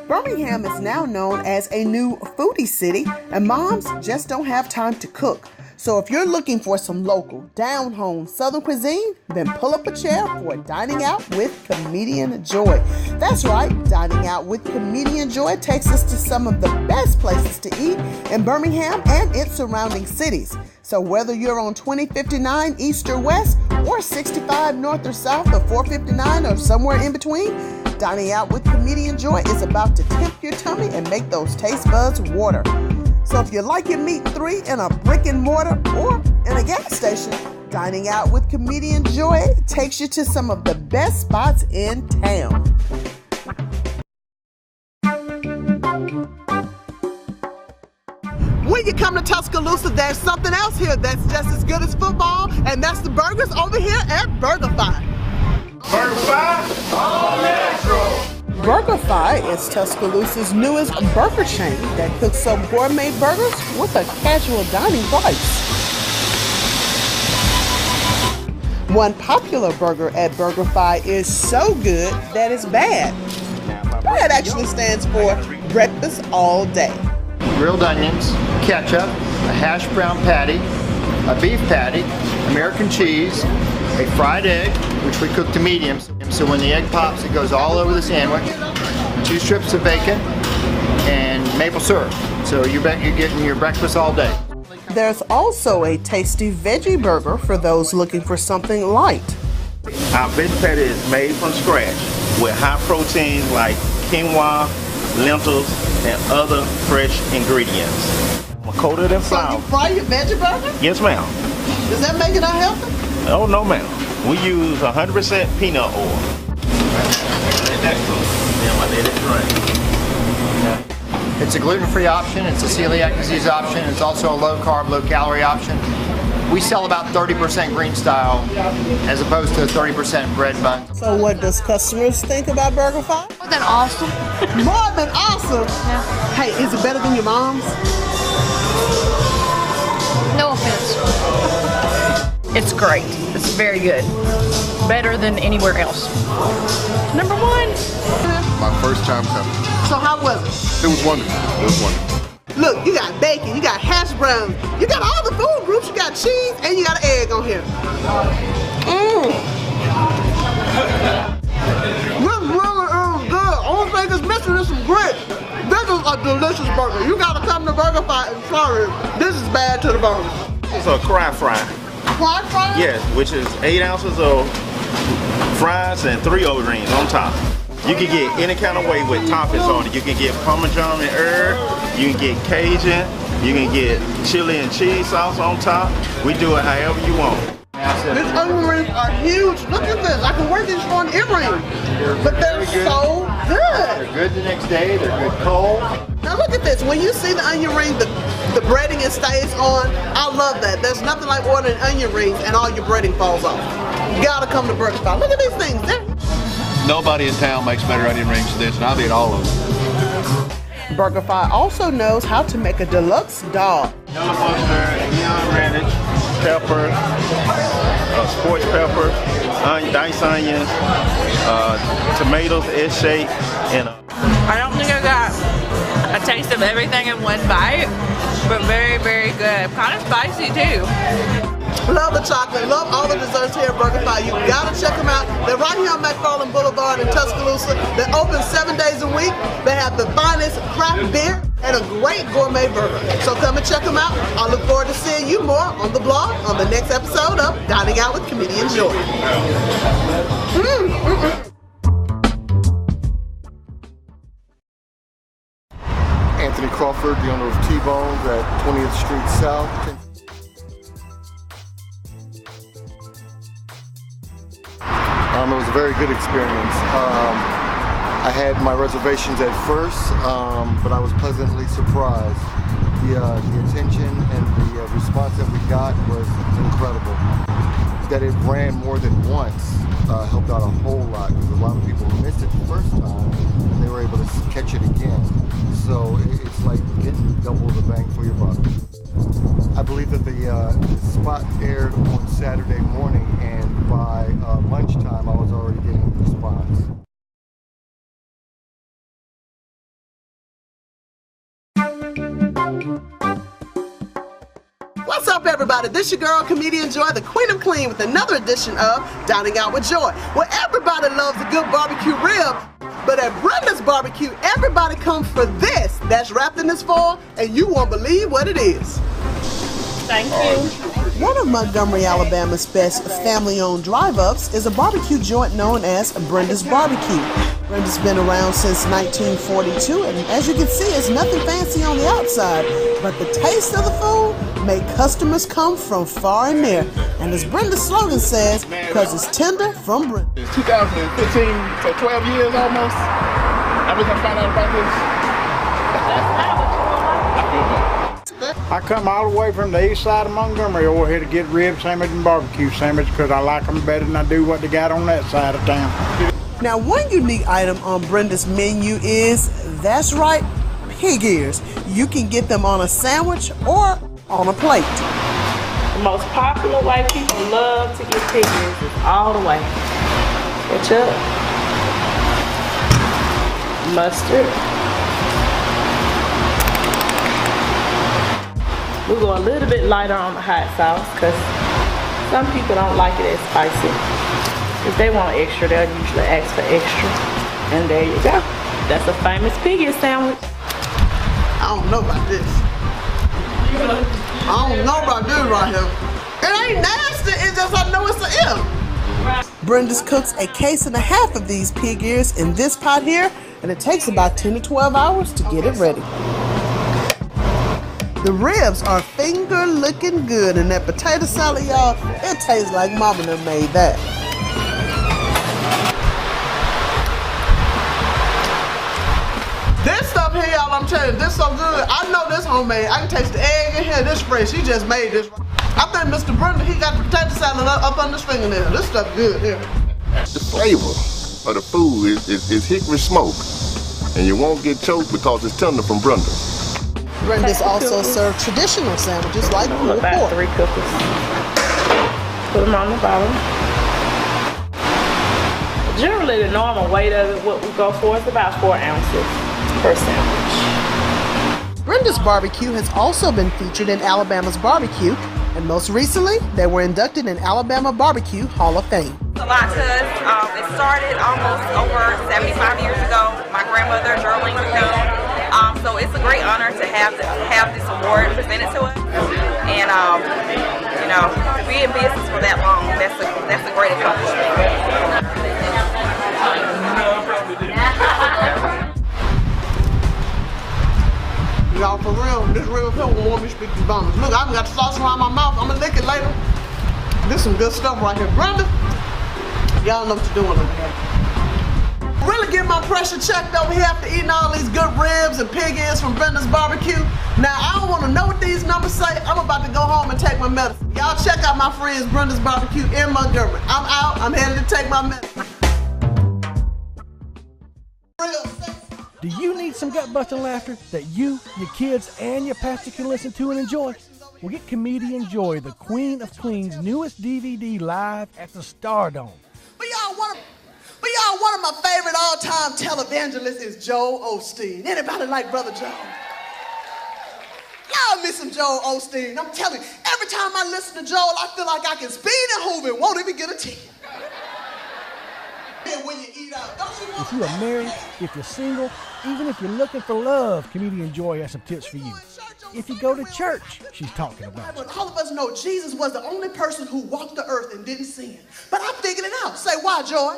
Birmingham is now known as a new foodie city, and moms just don't have time to cook. So if you're looking for some local, down-home Southern cuisine, then pull up a chair for Dining Out with Comedienne Joy. That's right, Dining Out with Comedienne Joy takes us to some of the best places to eat in Birmingham and its surrounding cities. So whether you're on 2059 East or West, or 65 North or South, or 459 or somewhere in between, Dining Out with Comedienne Joy is about to tempt your tummy and make those taste buds water. So if you like your meat 3 in a brick and mortar or in a gas station, Dining Out with Comedienne Joy takes you to some of the best spots in town. When you come to Tuscaloosa, there's something else here that's just as good as football, and that's the burgers over here at BurgerFi. BurgerFi, all natural. BurgerFi is Tuscaloosa's newest burger chain that cooks up gourmet burgers with a casual dining price. One popular burger at BurgerFi is so good that it's bad. That actually stands for breakfast all day. Grilled onions, ketchup, a hash brown patty, a beef patty, American cheese, a fried egg, which we cook to medium, so when the egg pops it goes all over the sandwich, 2 strips of bacon, and maple syrup. So you're getting your breakfast all day. There's also a tasty veggie burger for those looking for something light. Our veggie patty is made from scratch with high proteins like quinoa, lentils, and other fresh ingredients. Coated in flour. So you fry your veggie burger? Yes, ma'am. Does that make it unhealthy? Oh, no, ma'am. We use 100% peanut oil. It's a gluten-free option, it's a celiac disease option, it's also a low-carb, low-calorie option. We sell about 30% green style as opposed to 30% bread bun. So what does customers think about BurgerFi? More than awesome. More than awesome? Yeah. Hey, is it better than your mom's? No offense. It's great. It's very good. Better than anywhere else. Number 1. My first time coming. So how was it? It was wonderful. It was wonderful. Look, you got bacon, you got hash browns, you got all the food groups, you got cheese, and you got an egg on here. This really is good. Only thing that's missing is some grit. This is a delicious burger. You gotta come to BurgerFi and try it. This is bad to the bone. It's a cry fry. Fry fry? Yes, which is 8 ounces of fries and 3 O-rings on top. You can get any kind of way with toppings on it. You can get Parmesan and herb, you can get Cajun, you can get chili and cheese sauce on top. We do it however you want. These onion rings are huge. Look at this. I can wear these for an earring. But they're so good. They're good the next day, they're good cold. Now look at this. When you see the onion ring, the breading it stays on. I love that. There's nothing like ordering onion rings and all your breading falls off. You gotta come to BurgerFi. Look at these things. Nobody in town makes better onion rings than this, and I'll eat all of them. BurgerFi also knows how to make a deluxe dog. Yellow mustard, neon radish, pepper, scorched pepper, diced onions, tomatoes, S-shaped, and I don't think I got a taste of everything in one bite, but very, very good. Kind of spicy too. Love the chocolate, love all the desserts here at BurgerFi. You gotta check them out. They're right here on McFarland Boulevard in Tuscaloosa. They're open 7 days a week. They have the finest craft beer and a great gourmet burger. So come and check them out. I look forward to seeing you more on the blog on the next episode of Dining Out with Comedienne Joy. Anthony Crawford, the owner of T-Bones at 20th Street South. It was a very good experience. I had my reservations at first, but I was pleasantly surprised. The attention and the response that we got was incredible. That it ran more than once helped out a whole lot, because a lot of people missed it the first time and they were able to catch it again. So it's like getting double the bang for your buck. I believe that the spot aired on Saturday morning, and by lunchtime I was already getting a response. What's up, everybody? This your girl, Comedienne Joy, the Queen of Clean, with another edition of Dining Out with Joy, where everybody loves a good barbecue rib. But at Brendas BBQ, everybody comes for this that's wrapped in this foil, and you won't believe what it is. Thank you. One of Montgomery, Alabama's best family-owned drive-ups is a barbecue joint known as Brendas BBQ. Brenda's been around since 1942, and as you can see, it's nothing fancy on the outside, but the taste of the food made customers come from far and near. And as Brenda's slogan says, because it's tender from Brenda. 2015, so 12 years almost. I was gonna find out about this. I come all the way from the east side of Montgomery over here to get rib sandwich and barbecue sandwich because I like them better than I do what they got on that side of town. Now, one unique item on Brenda's menu is, that's right, pig ears. You can get them on a sandwich or on a plate. The most popular way people love to get pig ears is all the way. Ketchup, mustard. We'll go a little bit lighter on the hot sauce because some people don't like it as spicy. If they want extra, they'll usually ask for extra. And there you go. That's a famous pig ear sandwich. I don't know about this. I don't know about this right here. It ain't nasty, it's just I know it's an M. Brenda's cooks a case and a half of these pig ears in this pot here, and it takes about 10 to 12 hours to get it ready. The ribs are finger looking good, and that potato salad, y'all, it tastes like mama done made that. This stuff here, y'all, I'm telling you, this so good. I know this homemade. I can taste the egg in here. This fresh. She just made this. I think Mr. Brenda, he got the potato salad up under his fingernail. This stuff good here. The flavor of the food is hickory smoke, and you won't get choked because it's tender from Brenda. Brenda's also served traditional sandwiches like pulled about pork. 3 cookies. Put them on the bottom. Generally, the normal weight of it, what we go for, is about 4 ounces per sandwich. Brenda's BBQ has also been featured in Alabama's Barbecue, and most recently, they were inducted in Alabama Barbecue Hall of Fame. A lot to us. It started almost over 75 years ago. My grandmother, Geraldine McDonald. So it's a great honor to have this award presented to us, and you know, to be in business for that long, that's a great accomplishment. Y'all, for real, this real pill will want me to speak these bombs. Look, I even got the sauce around my mouth. I'm gonna lick it later. This some good stuff right here. Brenda, y'all know what you're doing over here. Really get my pressure checked over here after eating all these good ribs and pig ears from Brenda's BBQ. Now, I don't want to know what these numbers say. I'm about to go home and take my medicine. Y'all check out my friends Brenda's BBQ in Montgomery. I'm out. I'm headed to take my medicine. Do you need some gut-busting laughter that you, your kids, and your pastor can listen to and enjoy? Well, get Comedienne Joy, the Queen of Clean's newest DVD, live at the Stardome. But y'all, one of my favorite all-time televangelists is Joel Osteen. Anybody like Brother Joel? Y'all miss some Joel Osteen. I'm telling you, every time I listen to Joel, I feel like I can speed and hoove and won't even get a 10. When you eat out, if you are married, if you're single, even if you're looking for love, Comedienne Joy has some tips for you. If you go to church, she's talking about you. All of us know Jesus was the only person who walked the earth and didn't sin. But I figured it out. Say, why, Joy?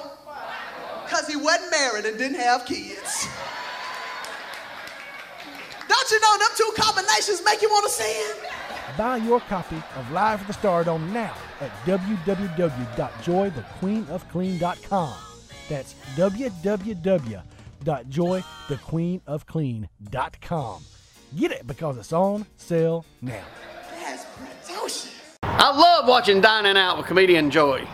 Because he wasn't married and didn't have kids. Don't you know them two combinations make you want to sin? Buy your copy of Live at the Stardome now at www.joythequeenofclean.com. That's www.joythequeenofclean.com. Get it because it's on sale now. That's pretentious. I love watching Dining Out with Comedienne Joy.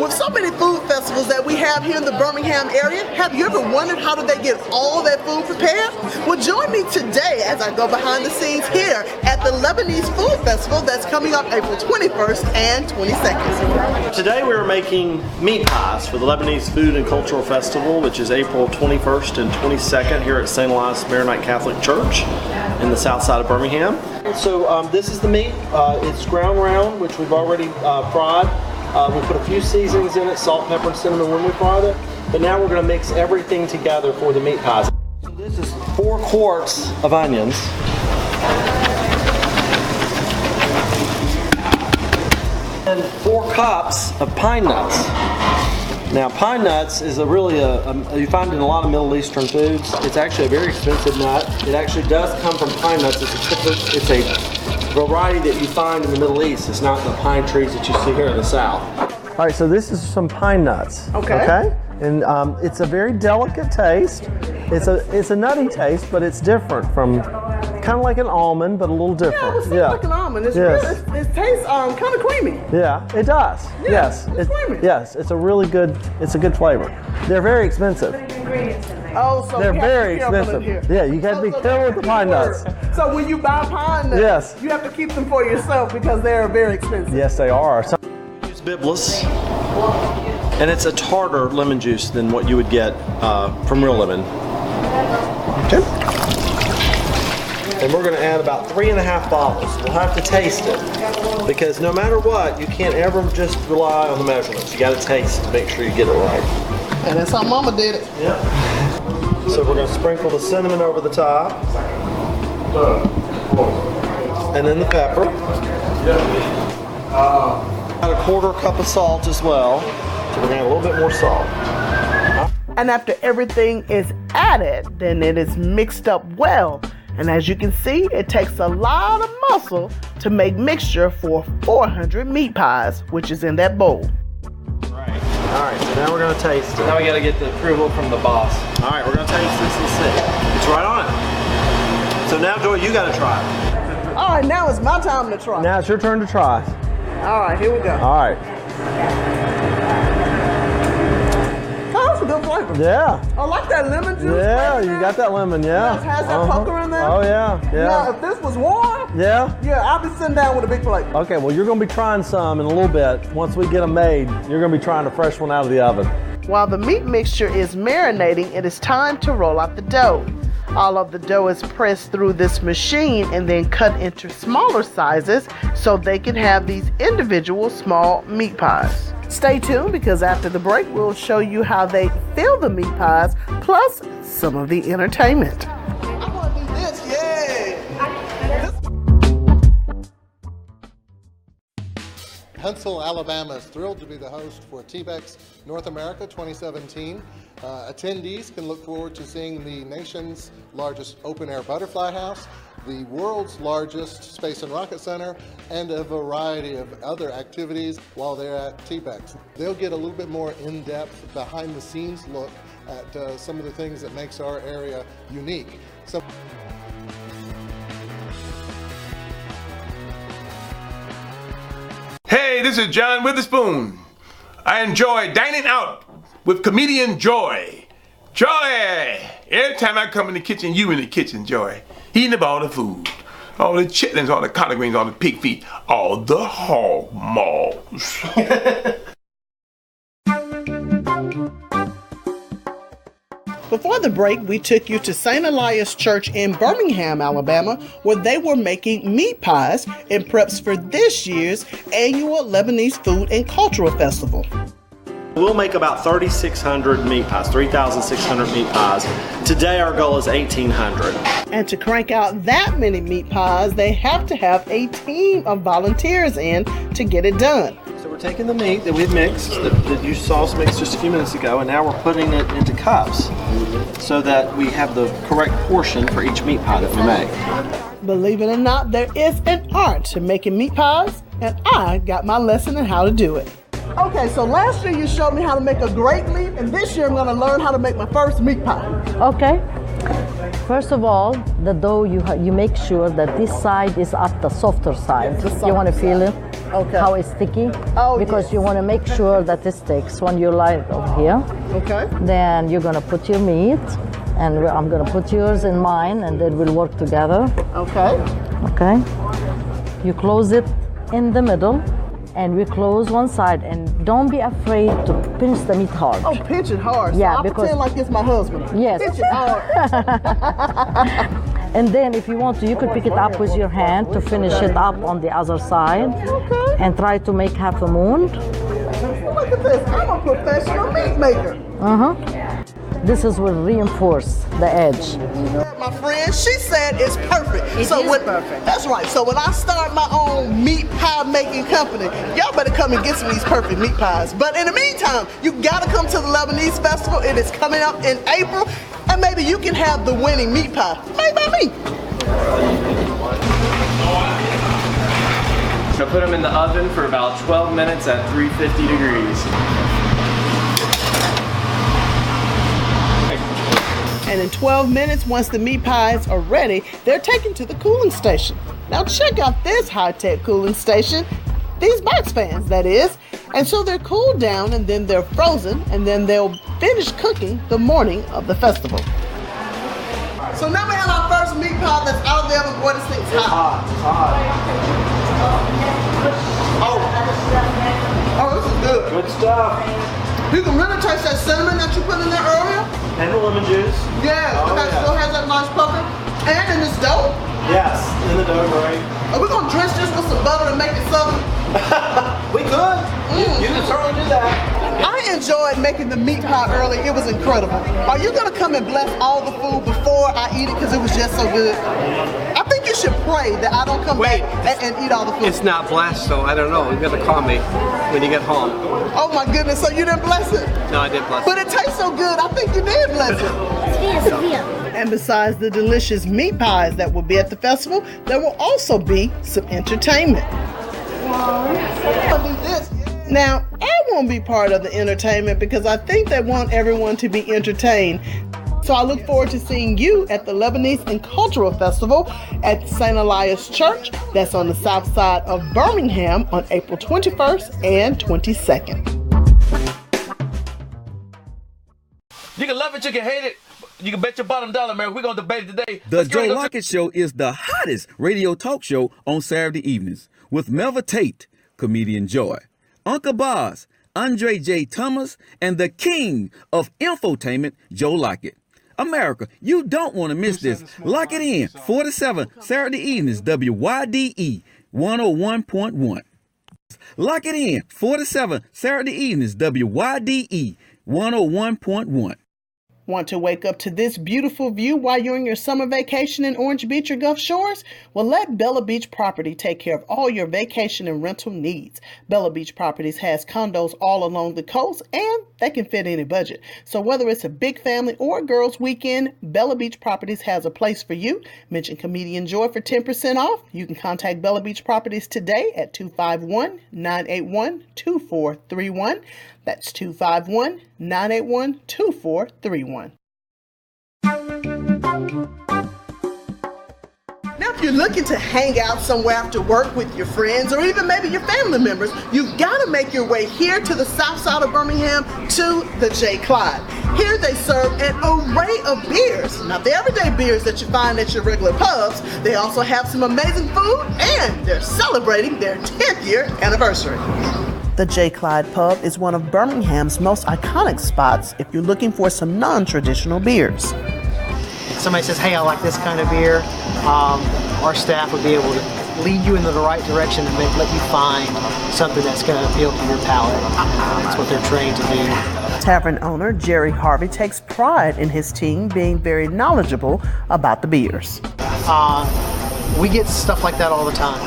With so many food festivals that we have here in the Birmingham area, have you ever wondered how do they get all that food prepared? Well, join me today as I go behind the scenes here at the Lebanese Food Festival that's coming up April 21st and 22nd. Today we are making meat pies for the Lebanese Food and Cultural Festival, which is April 21st and 22nd here at St. Elias Church in the south side of Birmingham. So this is the meat. It's ground round, which we've already fried. We put a few seasonings in it, salt, pepper, and cinnamon when we fried it. But now we're going to mix everything together for the meat pies. So this is 4 quarts of onions. And 4 cups of pine nuts. Now, pine nuts is you find in a lot of Middle Eastern foods. It's actually a very expensive nut. It actually does come from pine nuts. It's a variety that you find in the Middle East. It's not the pine trees that you see here in the South. All right, so this is some pine nuts. Okay. And it's a very delicate taste. It's a nutty taste, but it's different from kind of like an almond, but a little different. Yeah, it seems like an almond. It's really, it tastes kind of creamy. Yeah, it does. Yeah, yes, it's creamy. Yes, it's a good flavor. They're very expensive. Oh, so they're very expensive. Yeah, you got to be careful with the pine nuts. So when you buy pine nuts, you have to keep them for yourself because they're very expensive. Yes, they are. Use Biblis, and it's a tartar lemon juice than what you would get from real lemon. Okay. And we're going to add about 3.5 bottles. We'll have to taste it because no matter what, you can't ever just rely on the measurements. You got to taste to make sure you get it right. And that's how Mama did it. Yep. So we're going to sprinkle the cinnamon over the top, and then the pepper. About a 1/4 cup of salt as well. So we're going to add a little bit more salt. And after everything is added, then it is mixed up well. And as you can see, it takes a lot of muscle to make mixture for 400 meat pies, which is in that bowl. Right. All right, so now we're going to taste it. Now we got to get the approval from the boss. All right, we're going to taste this and see. It's right on it. So now, Joy, you got to try it. All right, now it's my time to try. Now it's your turn to try. All right, here we go. All right. That's a good flavor. Yeah. I like that lemon juice. Yeah, you got that lemon, yeah. It has that pucker in there. Oh, yeah, yeah. Now, if this was warm, yeah, I'll be sitting down with a big plate. Okay, well, you're going to be trying some in a little bit. Once we get them made, you're going to be trying a fresh one out of the oven. While the meat mixture is marinating, it is time to roll out the dough. All of the dough is pressed through this machine and then cut into smaller sizes so they can have these individual small meat pies. Stay tuned because after the break, we'll show you how they fill the meat pies, plus some of the entertainment. I want to do this, yay! Huntsville, Alabama is thrilled to be the host for TBEX North America 2017. Attendees can look forward to seeing the nation's largest open-air butterfly house, the world's largest space and rocket center, and a variety of other activities while they're at TBEX. They'll get a little bit more in-depth, behind-the-scenes look at some of the things that makes our area unique. Hey, this is John Witherspoon. I enjoy dining out with Comedienne Joy. Joy! Every time I come in the kitchen, you in the kitchen, Joy. Eating up all the food. All the chitlins, all the collard greens, all the pig feet, all the hog maws. Before the break, we took you to St. Elias Church in Birmingham, Alabama, where they were making meat pies in preps for this year's annual Lebanese Food and Cultural Festival. We'll make about 3,600 meat pies, 3,600 meat pies. Today our goal is 1,800. And to crank out that many meat pies, they have to have a team of volunteers in to get it done. So we're taking the meat that we've mixed, that you saw us mix just a few minutes ago, and now we're putting it into cups so that we have the correct portion for each meat pie that we make. Believe it or not, there is an art to making meat pies, and I got my lesson on how to do it. Okay, so last year you showed me how to make a great meat, and this year I'm going to learn how to make my first meat pie. Okay. First of all, the dough, you make sure that this side is at the softer side. Yes, you want to feel it? Okay. How it's sticky. Oh, because you want to make sure that it sticks when you lie it over here. Okay. Then you're gonna put your meat, and I'm gonna put yours in mine, and then we'll work together. Okay. Okay. You close it in the middle, and we close one side, and don't be afraid to pinch the meat hard. Oh, pinch it hard. So Yeah, I because pretend like it's my husband. Yes. Pinch it hard. And then if you want to, you could pick it up with your hand to finish it up on the other side. Okay. And try to make half a moon. Look at this. I'm a professional meat maker. This will reinforce the edge. My friend, she said it's perfect. Perfect. That's right. So when I start my own meat pie making company, y'all better come and get some of these perfect meat pies. But in the meantime, you gotta come to the Lebanese Festival. It is coming up in April, and maybe you can have the winning meat pie made by me. So put them in the oven for about 12 minutes at 350 degrees. And in 12 minutes, once the meat pies are ready, they're taken to the cooling station. Now check out this high-tech cooling station. These box fans, that is. And so they're cooled down, and then they're frozen, and then they'll finish cooking the morning of the festival. So now we have our first meat pie that's out of the oven. Boy, this thing's hot. It's hot. Oh, this is good. Good stuff. You can really taste that cinnamon that you put in there earlier. And the lemon juice. Yeah, it still has that nice pucker. And in this dough. Yes, in the dough, right? Are we gonna drench this with some butter and make it southern? We could. You can certainly do that. I enjoyed making the meat pie early. It was incredible. Are you gonna come and bless all the food before I eat it because it was just so good? I think you should pray that I don't come back and eat all the food. It's not blessed, so I don't know. You got to call me when you get home. Oh my goodness, so you didn't bless it? No, I didn't bless it. But it tastes so good, I think you did bless it. And besides the delicious meat pies that will be at the festival, there will also be some entertainment. I'll do this. Now, I won't be part of the entertainment because I think they want everyone to be entertained. So I look forward to seeing you at the Lebanese and Cultural Festival at St. Elias Church. That's on the south side of Birmingham on April 21st and 22nd. You can love it, you can hate it. You can bet your bottom dollar, man. We're going to debate it today. The Joe Lockett Show is the hottest radio talk show on Saturday evenings with Melva Tate, Comedienne Joy, Uncle Boz, Andre J. Thomas, and the king of infotainment, Joe Lockett. America, you don't want to miss this. Lock it in, 4 to 7, Saturday evenings, WYDE 101.1. Lock it in, 4 to 7, Saturday evenings, WYDE 101.1. Want to wake up to this beautiful view while you're on your summer vacation in Orange Beach or Gulf Shores? Well, let Bella Beach Property take care of all your vacation and rental needs. Bella Beach Properties has condos all along the coast, and they can fit any budget. So whether it's a big family or a girls' weekend, Bella Beach Properties has a place for you. Mention Comedienne Joy for 10% off. You can contact Bella Beach Properties today at 251-981-2431. That's 251-981-2431. Now, if you're looking to hang out somewhere after work with your friends or even maybe your family members, you've got to make your way here to the south side of Birmingham to the Jay Clyde. Here they serve an array of beers. Not the everyday beers that you find at your regular pubs. They also have some amazing food, and they're celebrating their 10th year anniversary. The Jay Clyde Pub is one of Birmingham's most iconic spots if you're looking for some non-traditional beers. If somebody says, hey, I like this kind of beer, our staff would be able to lead you in the right direction and let you find something that's going to appeal to your palate. That's what they're trained to do. Tavern owner Jerry Harvey takes pride in his team being very knowledgeable about the beers. We get stuff like that all the time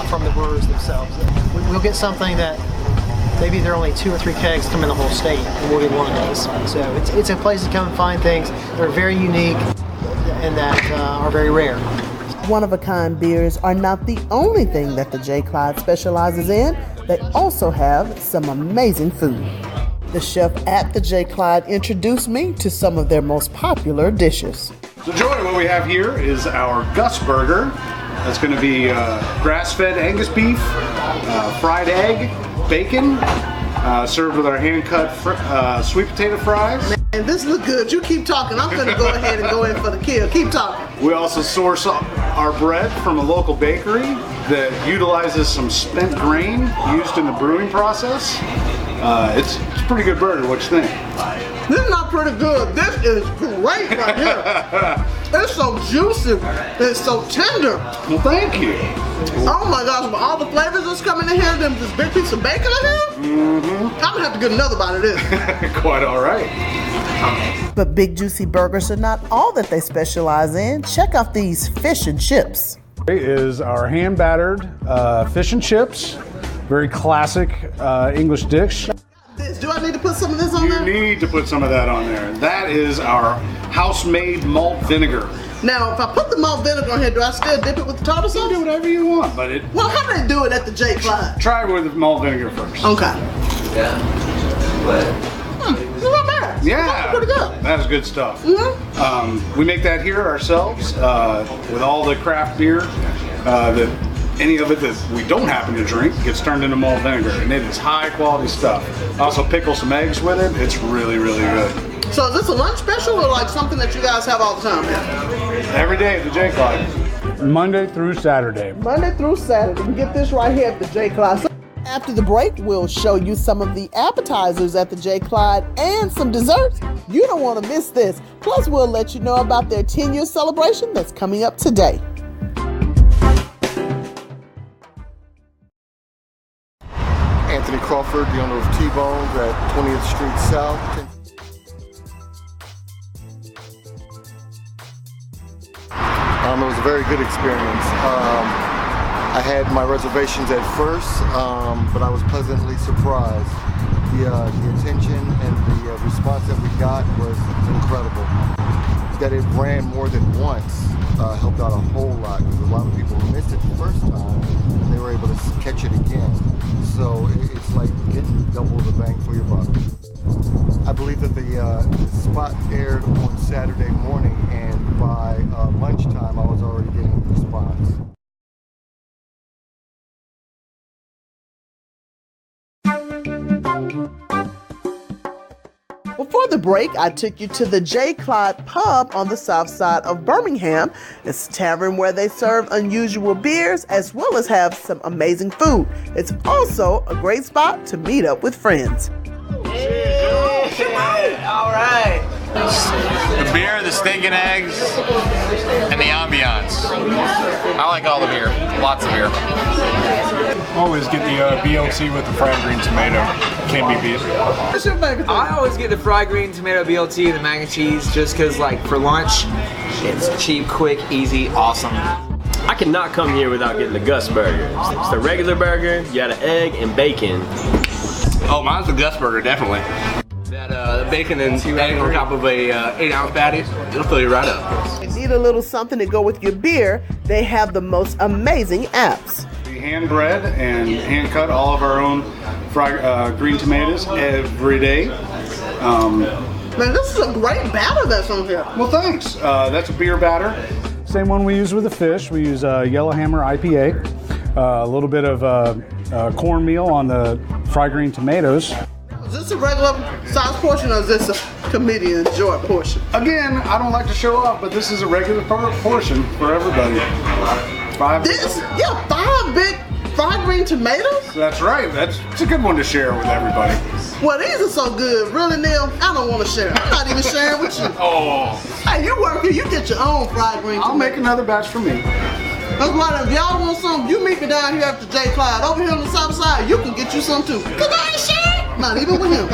from the brewers themselves. We'll get something that maybe there are only 2 or 3 kegs come in the whole state, and we'll get one of those. So it's a place to come and find things that are very unique and that are very rare. One-of-a-kind beers are not the only thing that the Jay Clyde specializes in. They also have some amazing food. The chef at the Jay Clyde introduced me to some of their most popular dishes. So Joy, what we have here is our Gus Burger. That's going to be grass-fed Angus beef, fried egg, bacon, served with our hand-cut sweet potato fries. Man, this look good. You keep talking. I'm gonna go ahead and go in for the kill. Keep talking. We also source our bread from a local bakery that utilizes some spent grain used in the brewing process. It's a pretty good burger. What you think? This is not pretty good. This is great right here. It's so juicy. It's so tender. Well, thank you. Oh my gosh, with all the flavors that's coming in here, then this big piece of bacon in here, I'm gonna have to get another bite of this. Quite all right. But Big Juicy Burgers are not all that they specialize in. Check out these fish and chips. Is our hand battered fish and chips. Very classic English dish. Do I need to put some of this on there? You need to put some of that on there. That is our house-made malt vinegar. Now, if I put the malt vinegar on here, do I still dip it with the tartar sauce? Do whatever you want, but Well, how do they do it at the Jay Clyde? Try it with the malt vinegar first. Okay. Yeah. It's not bad. Yeah. That's pretty good. That is good stuff. Mm-hmm. We make that here ourselves with all the craft beer. That any of it that we don't happen to drink gets turned into malt vinegar, and it is high quality stuff. Also pickle some eggs with it. It's really, really good. So is this a lunch special or like something that you guys have all the time here? Every day at the Jay Clyde. Monday through Saturday. Monday through Saturday. We get this right here at the Jay Clyde. So after the break, we'll show you some of the appetizers at the Jay Clyde and some desserts. You don't want to miss this. Plus, we'll let you know about their 10-year celebration that's coming up today. Anthony Crawford, the owner of T-Bones at 20th Street South. It was a very good experience. I had my reservations at first, but I was pleasantly surprised. The attention and the response that we got was incredible. That it ran more than once helped out a whole lot, because a lot of people who missed it the first time, they were able to catch it again. So it's like getting double the bang for your buck. I believe that the spot aired on Saturday morning, and by lunchtime I was already getting a response. Before the break, I took you to the Jay Clyde Pub on the south side of Birmingham. It's a tavern where they serve unusual beers as well as have some amazing food. It's also a great spot to meet up with friends. All right. The beer, the steak and eggs, and the ambiance. I like all the beer. Lots of beer. Always get the BLT with the fried green tomato. Can't be beat. What's your favorite thing? I always get the fried green tomato BLT and the mac and cheese just because, like, for lunch, it's cheap, quick, easy, awesome. I cannot come here without getting the Gus burger. It's the regular burger, you got an egg and bacon. Oh, mine's the Gus burger, definitely. That bacon and egg on top of a 8-ounce patty, it'll fill you right up. If you need a little something to go with your beer, they have the most amazing apps. We hand bread and hand cut all of our own fried green tomatoes every day. Man, this is a great batter that's on here. Well, thanks. That's a beer batter. Same one we use with the fish. We use Yellowhammer IPA. A little bit of cornmeal on the fried green tomatoes. Is this a regular size portion or is this a Comedienne Joy portion? Again, I don't like to show off, but this is a regular portion for everybody. 5 big fried green tomatoes? That's right. It's a good one to share with everybody. Well, these are so good. Really, Neil? I don't want to share. I'm not even sharing with you. Oh. Hey, you work here. You get your own fried green tomatoes. I'll make another batch for me. That's right. If y'all want some, you meet me down here at the Jay Clyde. Over here on the south side, you can get you some too. Cause I ain't sharing. Not even with him.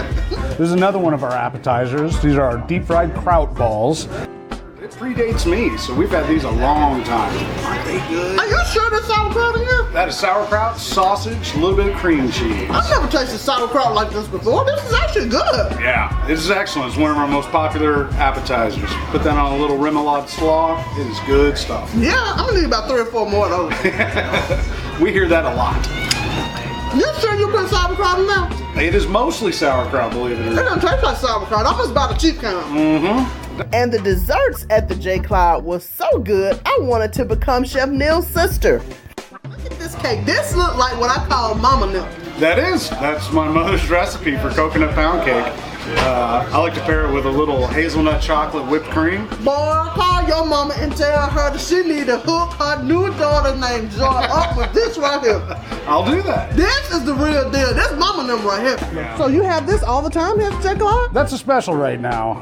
This is another one of our appetizers. These are our deep fried kraut balls. It predates me, so we've had these a long time. Aren't they good? Are you sure there's sauerkraut in here? That is sauerkraut, sausage, a little bit of cream cheese. I've never tasted sauerkraut like this before. This is actually good. Yeah, this is excellent. It's one of our most popular appetizers. Put that on a little remoulade slaw. It is good stuff. Yeah, I'm gonna need about 3 or 4 more of those. We hear that a lot. You sure you put sauerkraut in there? It is mostly sauerkraut, believe it or not. It doesn't taste like sauerkraut. I'm just about a cheap kind. Mm-hmm. And the desserts at the Jay Clyde was so good, I wanted to become Chef Neil's sister. Look at this cake. This looked like what I call mama milk. That's my mother's recipe for coconut pound cake. I like to pair it with a little hazelnut chocolate whipped cream. Boy, call your mama and tell her that she need to hook her new daughter named Joy up with this right here. I'll do that. This is the real deal. This mama number right here. Yeah. So you have this all the time here at Jay Clyde? That's a special right now.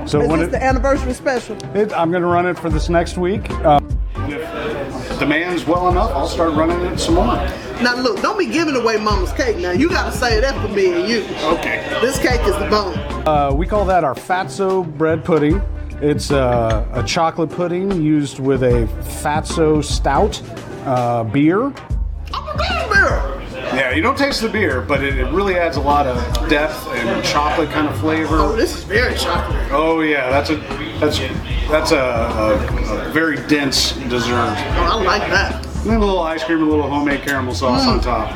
So is this the anniversary special? I'm going to run it for this next week. If demand's well enough, I'll start running it some more. Now look, don't be giving away mama's cake now. You gotta say that for me and you. Okay. This cake is the bone. We call that our fatso bread pudding. It's a chocolate pudding used with a fatso stout beer. Yeah, you don't taste the beer, but it really adds a lot of depth and chocolate kind of flavor. Oh, this is very chocolate. Oh yeah, that's a very dense dessert. Oh, I like that. And then a little ice cream, a little homemade caramel sauce on top.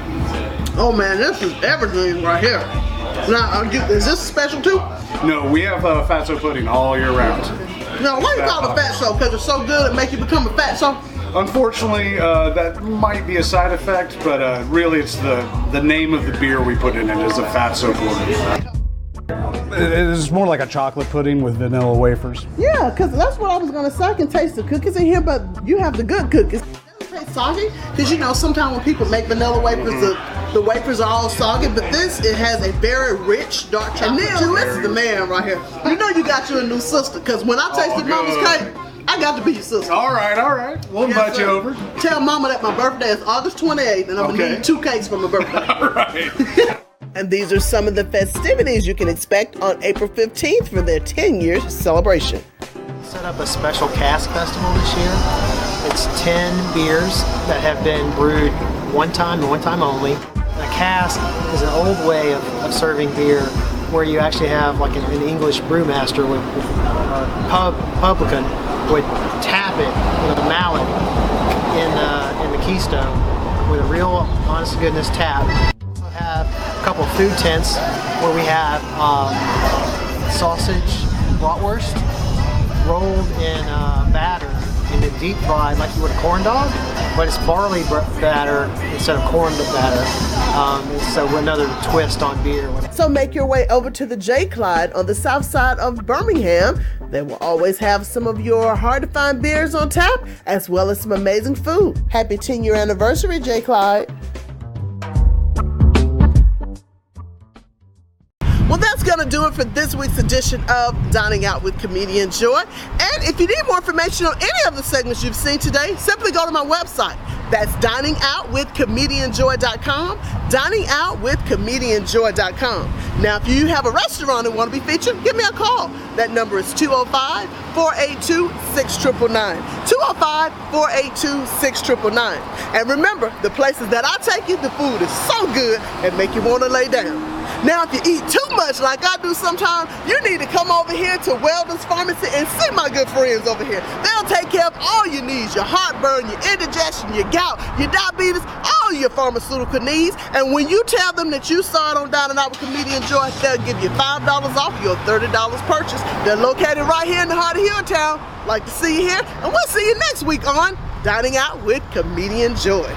Oh man, this is everything right here. Now, is this special too? No, we have fatso pudding all year round. Now, why you call it fatso? Because it's so good it makes you become a fatso? Unfortunately, that might be a side effect, but really it's the name of the beer we put in it is a fatso pudding. It's more like a chocolate pudding with vanilla wafers. Yeah, because that's what I was going to say. I can taste the cookies in here, but you have the good cookies. It doesn't taste soggy, because you know sometimes when people make vanilla wafers, the wafers are all soggy, but this, it has a very rich dark chocolate. And Neil, this is the man right here. You know you got you a new sister, because when I tasted mama's cake, I got to be your sister. All right. We'll invite you over. Tell mama that my birthday is August 28th, and I'm going to need 2 cakes for my birthday. All right. And these are some of the festivities you can expect on April 15th for their 10-year celebration. Set up a special cask festival this year. It's 10 beers that have been brewed one time and one time only. A cask is an old way of serving beer where you actually have like an English brewmaster with publican would tap it with a mallet in the keystone with a real honest to goodness tap. We also have a couple of food tents where we have sausage bratwurst rolled in batter and then deep fried like you would a corn dog, but it's barley batter instead of corn batter. So another twist on beer. So make your way over to the Jay Clyde on the south side of Birmingham. They will always have some of your hard-to-find beers on tap, as well as some amazing food. Happy 10-year anniversary, Jay Clyde. Well, that's going to do it for this week's edition of Dining Out with Comedienne Joy. And if you need more information on any of the segments you've seen today, simply go to my website. That's diningoutwithcomedienjoy.com, diningoutwithcomedienjoy.com. Now, if you have a restaurant and want to be featured, give me a call. That number is 205-482-6999, 205-482-6999. And remember, the places that I take you, the food is so good and make you want to lay down. Now, if you eat too much like I do sometimes, you need to come over here to Weldon's Pharmacy and see my good friends over here. They'll take care of all your needs, your heartburn, your indigestion, your gout, your diabetes, all your pharmaceutical needs. And when you tell them that you saw it on Dining Out with Comedienne Joy, they'll give you $5 off your $30 purchase. They're located right here in the heart of Hilltown. Like to see you here, and we'll see you next week on Dining Out with Comedienne Joy.